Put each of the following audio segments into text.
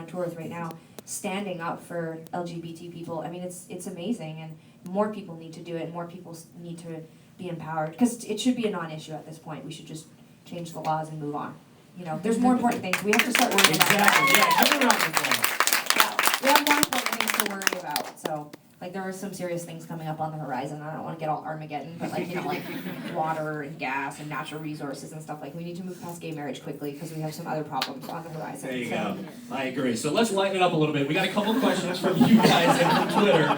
tour with right now, standing up for LGBT people. I mean, it's amazing, and more people need to do it, and more people need to be empowered, because it should be a non-issue at this point. We should just change the laws and move on. You know, there's more important things. We have to start worrying about that. Exactly, yeah, give it a round of applause. We have more important things to worry about, so. Like, there are some serious things coming up on the horizon. I don't want to get all Armageddon, but like, you know, like water and gas and natural resources and stuff. Like, we need to move past gay marriage quickly because we have some other problems on the horizon. There you go. I agree. So let's lighten it up a little bit. We got a couple questions from you guys and from Twitter.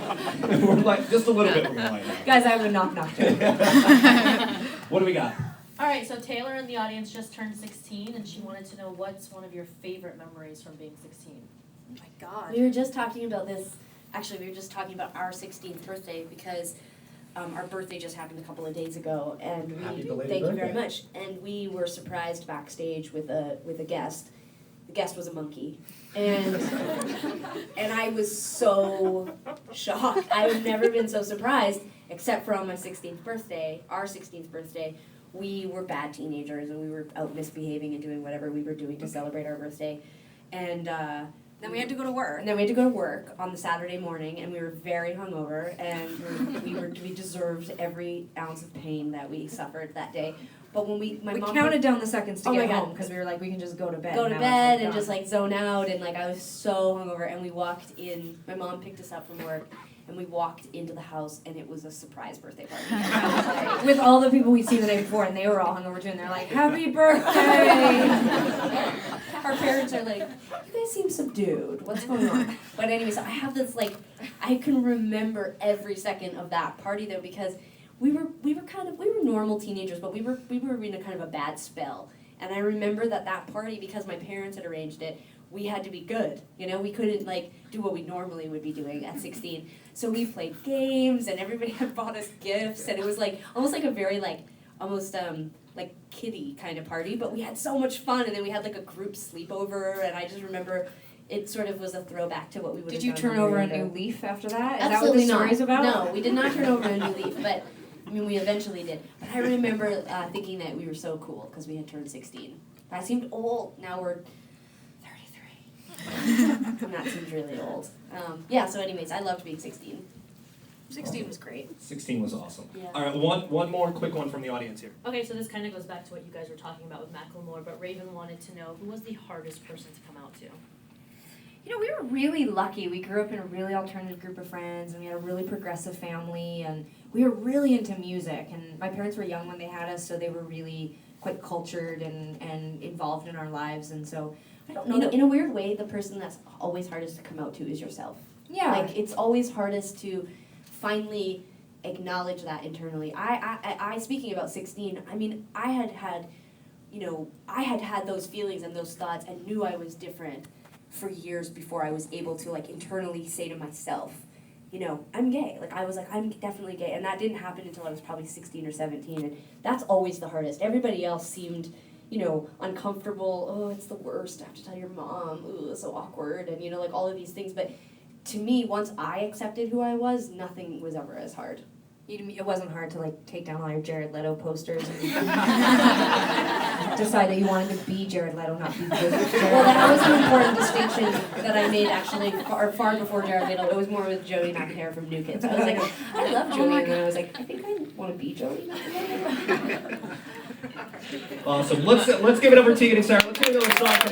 We're like, just a little bit, we're going to lighten it up. Guys, I have a knock-knock joke. What do we got? All right, so Taylor in the audience just turned 16, and she wanted to know what's one of your favorite memories from being 16. Oh my God. We were just talking about this. Actually, we were just talking about our 16th birthday because our birthday just happened a couple of days ago, and Happy belated thank you very birthday. much. And we were surprised backstage with a guest. The guest was a monkey, and I was so shocked. I've never been so surprised, except for on my 16th birthday, our 16th birthday. We were bad teenagers, and we were out misbehaving and doing whatever we were doing to celebrate our birthday, and. Then we had to go to work. And then we had to go to work on the Saturday morning, and we were very hungover, and we deserved every ounce of pain that we suffered that day. But when We mom counted down the seconds to Oh get my God. home because we were like, we can just go to bed. go to now. bed It's and done. just like zone out, and like I was so hungover, and we walked in. My mom picked us up from work, and we walked into the house, and it was a surprise birthday party. And I was like, With all the people we'd seen the day before, and they were all hungover too, and they're like, "Happy birthday!" our parents are like, you guys seem subdued. What's going on? But anyways, I have this like, I can remember every second of that party though, because we were normal teenagers, but we were in a kind of a bad spell. And I remember that party, because my parents had arranged it, we had to be good. You know, we couldn't like do what we normally would be doing at 16. So we played games, and everybody had bought us gifts, and it was like almost like a very like almost like kiddie kind of party, but we had so much fun, and then we had like a group sleepover, and I just remember it sort of was a throwback to what we would have Did you done turn when we over were a younger. new leaf after that? Is Absolutely that what the story's not. about? No, we did not turn over a new leaf, but I mean, we eventually did. But I remember thinking that we were so cool because we had turned 16. I seemed old. Now we're 33. And that seems really old. Yeah, so anyways, I loved being 16. 16 was great. 16 was awesome. Yeah. All right, one more quick one from the audience here. Okay, so this kind of goes back to what you guys were talking about with Macklemore, but Raven wanted to know, who was the hardest person to come out to? You know, we were really lucky. We grew up in a really alternative group of friends, and we had a really progressive family, and we were really into music. And my parents were young when they had us, so they were really quite cultured and involved in our lives. And so, I don't know. In a weird way, the person that's always hardest to come out to is yourself. Yeah. Like, it's always hardest to finally acknowledge that internally. I speaking about 16, I mean, I had had those feelings and those thoughts and knew I was different for years before I was able to like internally say to myself, you know, I'm gay. Like I was like, I'm definitely gay. And that didn't happen until I was probably 16 or 17. And that's always the hardest. Everybody else seemed, you know, uncomfortable. Oh, it's the worst. I have to tell your mom. Ooh, it's so awkward. And, you know, like all of these things. But to me, once I accepted who I was, nothing was ever as hard. It wasn't hard to like take down all your Jared Leto posters and decide that you wanted to be Jared Leto, not be Jared. Well, that was an important distinction that I made actually far before Jared Leto. It was more with Jodie McIntyre from New Kids. I was like, I love Jodie, and then I was like, I think I want to be Jodie McIntyre. Awesome. Let's give it up for Tegan and Sara. Let's hear another song from